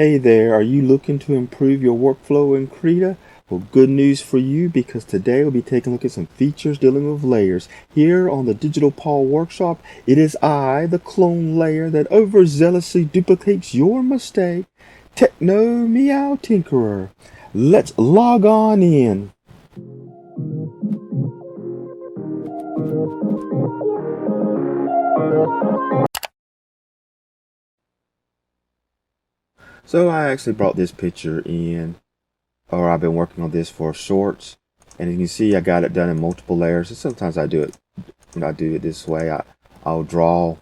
Hey there, are you looking to improve your workflow in Krita? Well, good news for you because today we'll be taking a look at some features dealing with layers. Here on the Digital Paul Workshop, it is I, the clone layer, that overzealously duplicates your mistake. Techno Meow Tinkerer. Let's log on in. So I actually brought this picture in, or I've been working on this for shorts, and you can see I got it done in multiple layers. And sometimes I do it when I do it this way. I'll draw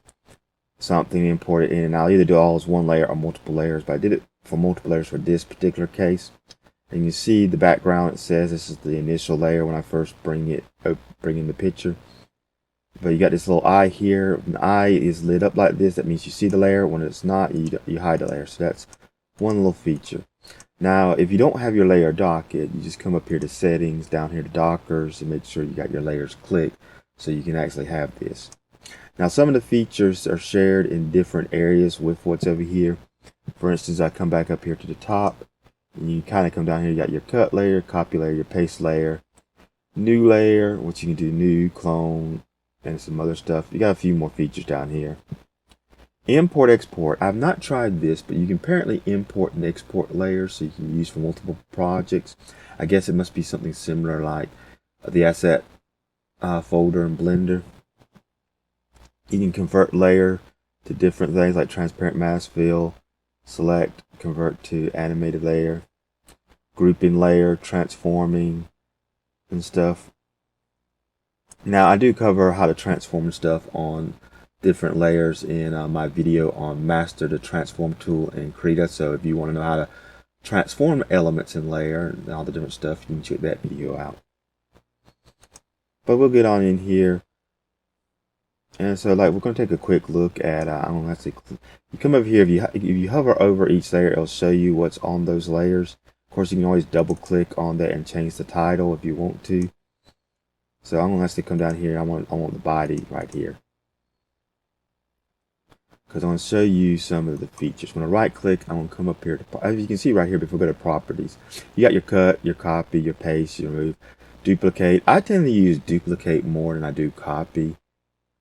something, import it in, and I'll either do it all as one layer or multiple layers, but I did it for multiple layers for this particular case. And you see the background, it says this is the initial layer when I first bring in the picture. But you got this little eye here. When the eye is lit up like this, that means you see the layer. When it's not, you hide the layer. So that's one little feature. Now, if you don't have your layer docket, you just come up here to settings, down here to dockers, and make sure you got your layers clicked so you can actually have this. Now, some of the features are shared in different areas with what's over here. For instance, I come back up here to the top, and you kind of come down here, you got your cut layer, copy layer, your paste layer, new layer, which you can do new, clone, and some other stuff. You got a few more features down here. Import export. I've not tried this, but you can apparently import and export layers so you can use for multiple projects. I guess it must be something similar like the asset folder in Blender. You can convert layer to different things like transparent mask fill, select, convert to animated layer, grouping layer, transforming, and stuff. Now I do cover how to transform stuff on different layers in my video on Master the Transform tool in Krita. So if you want to know how to transform elements in layer and all the different stuff, you can check that video out. But we'll get on in here. And so we're going to take a quick look at, you come over here, if you hover over each layer, it'll show you what's on those layers. Of course, you can always double click on that and change the title if you want to. So I'm going to actually come down here, I want the body right here, because I'm going to show you some of the features. When I right click, I'm going to come up here to, as you can see right here, before we go to properties, you got your cut, your copy, your paste, your remove, duplicate. I tend to use duplicate more than I do copy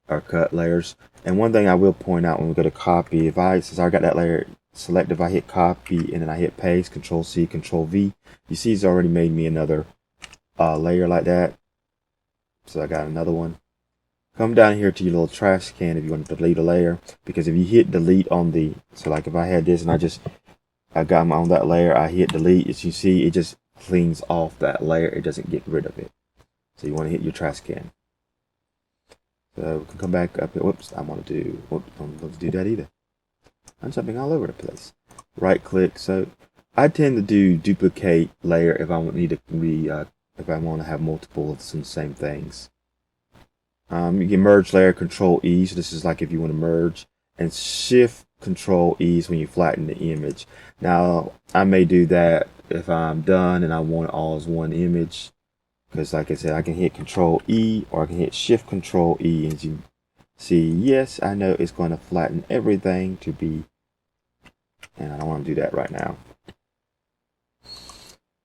or cut layers. And one thing I will point out when we go to copy, since I got that layer selected, if I hit copy and then I hit paste, Control C, Control V, you see it's already made me another layer like that. So I got another one. Come down here to your little trash can if you want to delete a layer, because if you hit delete on the, so like if I had this and I got them on that layer, I hit delete, as you see it just cleans off that layer, it doesn't get rid of it. So you want to hit your trash can. So we can come back up here. Whoops, I want to do, don't do that either. I'm jumping all over the place. Right click. So I tend to do duplicate layer if I need to if I want to have multiple of some same things. You can merge layer, Control E, so this is like if you want to merge, and Shift Control E is when you flatten the image. Now I may do that if I'm done and I want it all as one image, because like I said, I can hit Control E or I can hit Shift Control E, and you see, yes, I know it's going to flatten everything to be, and I don't want to do that right now.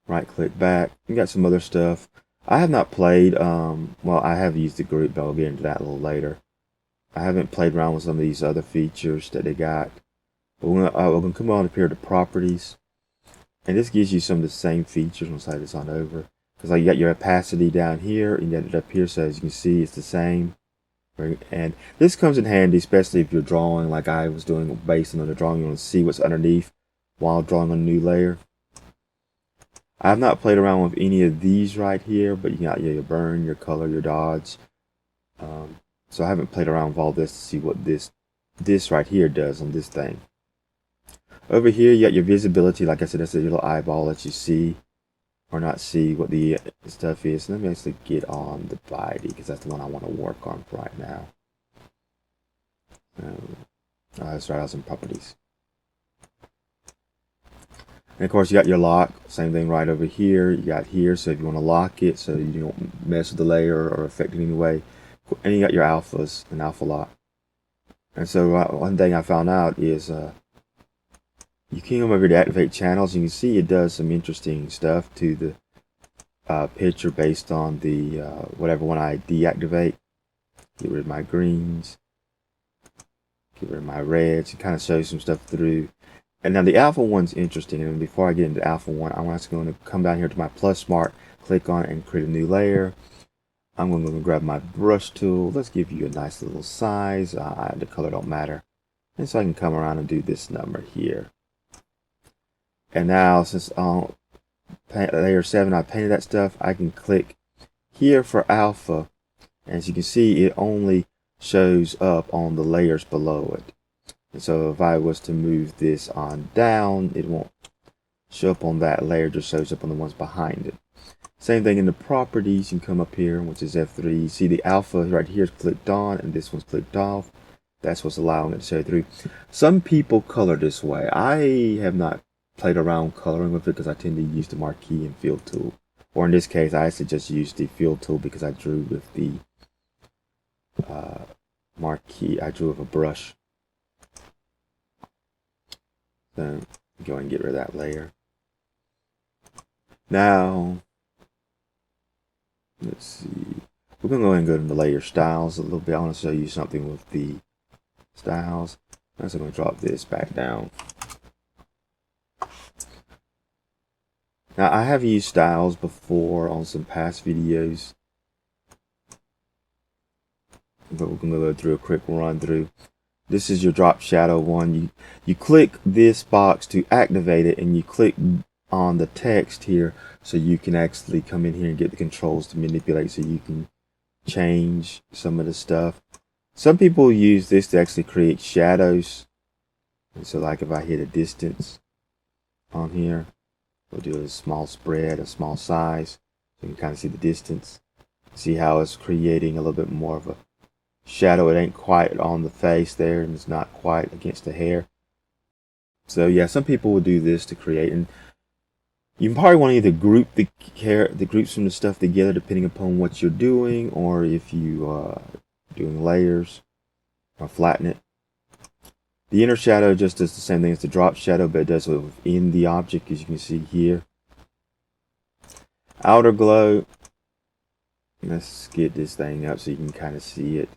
Right click back. You got some other stuff. I have not played, well, I have used the group, but I'll get into that a little later. I haven't played around with some of these other features that they got. But we're going to come on up here to properties. And this gives you some of the same features. I'll slide this on over. Because you got your opacity down here, and you got it up here, so as you can see, it's the same. And this comes in handy, especially if you're drawing like I was doing based on the drawing. You want to see what's underneath while drawing on a new layer. I have not played around with any of these right here, but you got your burn, your color, your dodge. So I haven't played around with all this to see what this right here does on this thing. Over here, you got your visibility. Like I said, that's a little eyeball that you see or not see what the stuff is. Let me actually get on the body, because that's the one I want to work on for right now. Let's try out some properties. And of course, you got your lock, same thing right over here. You got here, so if you want to lock it so you don't mess with the layer or affect it in any way. And you got your alphas and alpha lock. And so one thing I found out is You can come over to activate channels. You can see it does some interesting stuff to the picture based on the whatever one I deactivate. Get rid of my greens. Get rid of my reds. It kind of shows some stuff through. And now the alpha one's interesting. And before I get into alpha one, I'm just going to come down here to my plus mark, click on it, and create a new layer. I'm going to grab my brush tool. Let's give you a nice little size. The color don't matter. And so I can come around and do this number here. And now, since layer 7, I painted that stuff, I can click here for alpha. As you can see, it only shows up on the layers below it. And so if I was to move this on down, it won't show up on that layer, just shows up on the ones behind it. Same thing in the properties. You can come up here, which is F3. You see the alpha right here is clicked on, and this one's clicked off. That's what's allowing it to show through. Some people color this way. I have not played around coloring with it because I tend to use the marquee and fill tool. Or in this case, I actually just used the fill tool because I drew with the marquee. I drew with a brush. So go and get rid of that layer. Now, let's see. We're going to go ahead and go to the layer styles a little bit. I want to show you something with the styles. I'm also going to drop this back down. Now, I have used styles before on some past videos, but we're going to go through a quick run through. This is your drop shadow one. You click this box to activate it, and you click on the text here so you can actually come in here and get the controls to manipulate, so you can change some of the stuff. Some people use this to actually create shadows. And so like if I hit a distance on here, we'll do a small spread, a small size, so you can kind of see the distance. See how it's creating a little bit more of a shadow. It ain't quite on the face there, and it's not quite against the hair. So yeah, some people will do this to create, and you probably want to either group the groups from the stuff together depending upon what you're doing, or if you are doing layers, or flatten it. The inner shadow just does the same thing as the drop shadow, but it does it within the object, as you can see here. Outer glow. Let's get this thing up so you can kind of see it.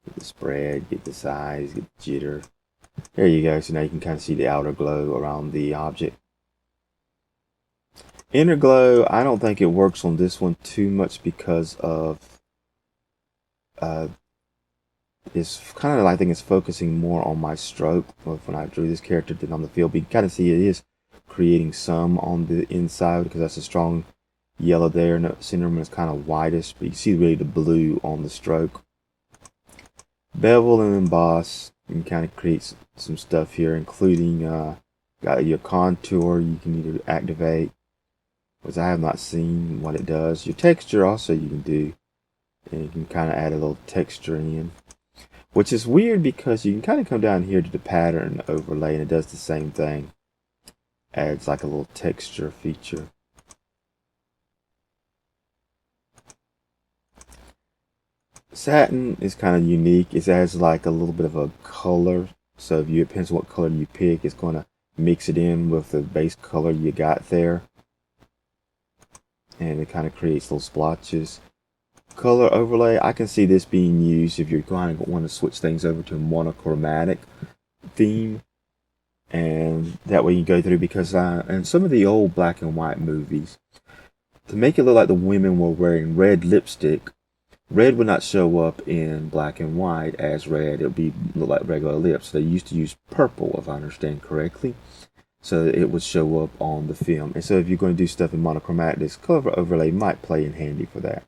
Get the spread, get the size, get the jitter. There you go. So now you can kind of see the outer glow around the object. Inner glow, I don't think it works on this one too much because of it's kind of, I think it's focusing more on my stroke when I drew this character than on the field. But you can kind of see it is creating some on the inside because that's a strong yellow there, and the center one is kind of whitish, but you see really the blue on the stroke. Bevel and emboss, you can kind of create some stuff here, including got your contour you can either activate, which I have not seen what it does. Your texture also you can do, and you can kind of add a little texture in, which is weird because you can kind of come down here to the pattern overlay, and it does the same thing. Adds like a little texture feature. Satin is kind of unique. It has like a little bit of a color, so if you depends on what color you pick, it's going to mix it in with the base color you got there, and it kind of creates little splotches. Color overlay, I can see this being used if you're going to want to switch things over to a monochromatic theme, and that way you go through, because in some of the old black and white movies, to make it look like the women were wearing red lipstick, red would not show up in black and white as red. It would be look like regular lips. They used to use purple, if I understand correctly, so that it would show up on the film. And so if you're going to do stuff in monochromatic, this color overlay might play in handy for that.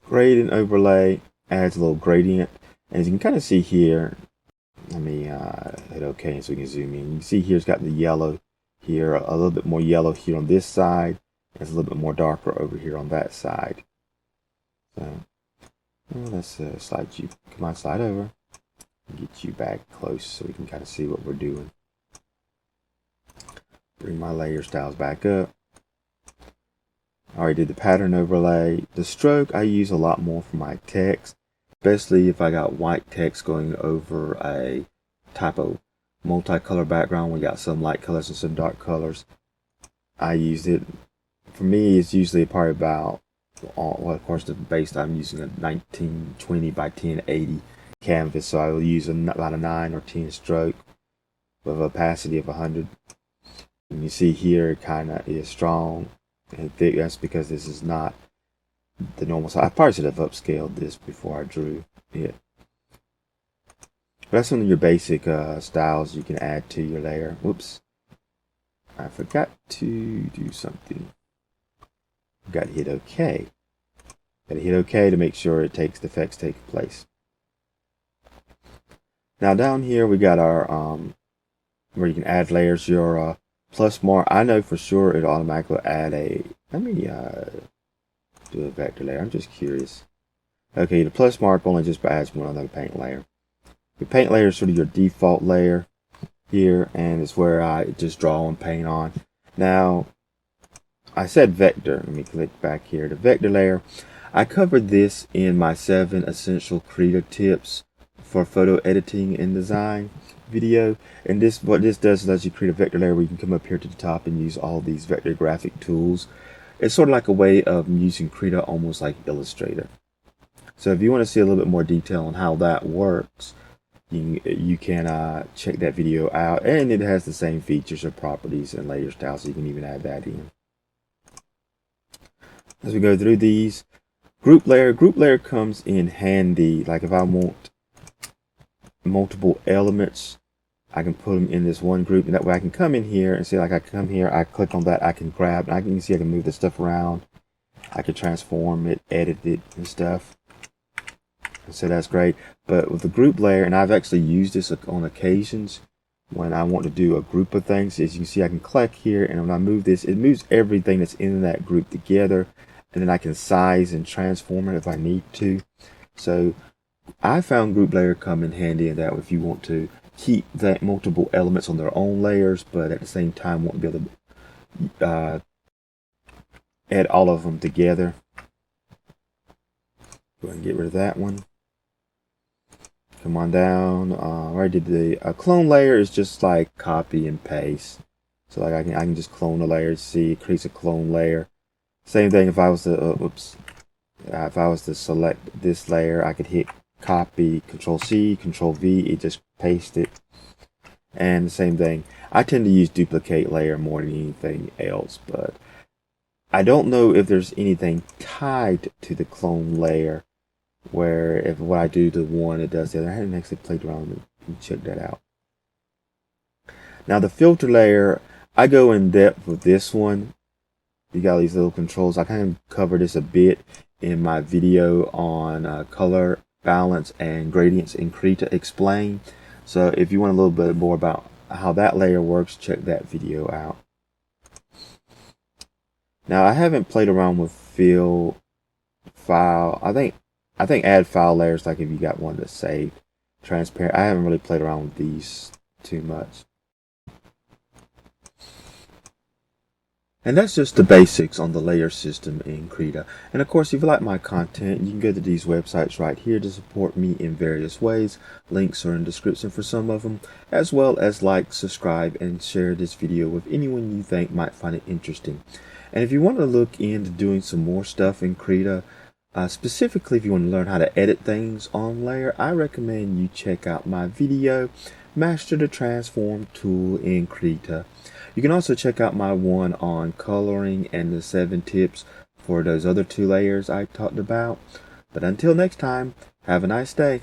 Gradient overlay adds a little gradient, and as you can kind of see here, let me hit OK so we can zoom in. You can see here it's got the yellow here, a little bit more yellow here on this side, and it's a little bit more darker over here on that side. So let's slide you, come on, slide over, get you back close so we can kind of see what we're doing. Bring my layer styles back up. I already did the pattern overlay. The stroke I use a lot more for my text, especially if I got white text going over a type of multicolor background. We got some light colors and some dark colors. I used it. For me, it's usually probably about, well, of course, the base I'm using a 1920 by 1080 canvas, so I will use about a 9 or 10 stroke with a opacity of 100. And you see here, it kind of is strong and thick. That's because this is not the normal size. I probably should have upscaled this before I drew it. But that's one of your basic styles you can add to your layer. Whoops. I forgot to do something. Got to hit OK. Got to hit OK to make sure the effects take place. Now down here we got our where you can add layers. Your plus mark. I know for sure it'll automatically add a. Let me do a vector layer. I'm just curious. Okay, the plus mark only just adds one other paint layer. Your paint layer is sort of your default layer here, and it's where I just draw and paint on. Now, I said vector. Let me click back here. The vector layer. I covered this in my 7 essential Krita tips for photo editing and design video. And what this does is lets you create a vector layer where you can come up here to the top and use all these vector graphic tools. It's sort of like a way of using Krita almost like Illustrator. So if you want to see a little bit more detail on how that works, you can check that video out, and it has the same features or properties and layer styles, so you can even add that in. As we go through these, group layer comes in handy. Like if I want multiple elements, I can put them in this one group, and that way I can come in here and see, like I come here, I click on that, I can grab, and you can see I can move the stuff around. I can transform it, edit it and stuff. So that's great. But with the group layer, and I've actually used this on occasions when I want to do a group of things, as you can see I can click here, and when I move this, it moves everything that's in that group together, and then I can size and transform it if I need to. So I found group layer come in handy in that if you want to keep that multiple elements on their own layers, but at the same time want to be able to add all of them together. Go ahead and get rid of that one. Come on down. I already did the clone layer is just like copy and paste. So like I can just clone a layer. See, it creates a clone layer. Same thing if I was to if I was to select this layer, I could hit copy, Control C, Control V. It just paste it. And the same thing. I tend to use duplicate layer more than anything else, but I don't know if there's anything tied to the clone layer where if what I do to one, it does the other. I hadn't actually played around and checked that out. Now the filter layer, I go in depth with this one. You got these little controls. I kind of cover this a bit in my video on color balance and gradients in Krita Explain. So if you want a little bit more about how that layer works, check that video out. Now I haven't played around with fill file. I think add file layers, like if you got one that's saved, transparent. I haven't really played around with these too much. And that's just the basics on the layer system in Krita. And of course, if you like my content, you can go to these websites right here to support me in various ways. Links are in the description for some of them, as well as like, subscribe, and share this video with anyone you think might find it interesting. And if you want to look into doing some more stuff in Krita, specifically if you want to learn how to edit things on layer, I recommend you check out my video, Master the Transform Tool in Krita. You can also check out my one on coloring and the 7 tips for those other 2 layers I talked about. But until next time, have a nice day.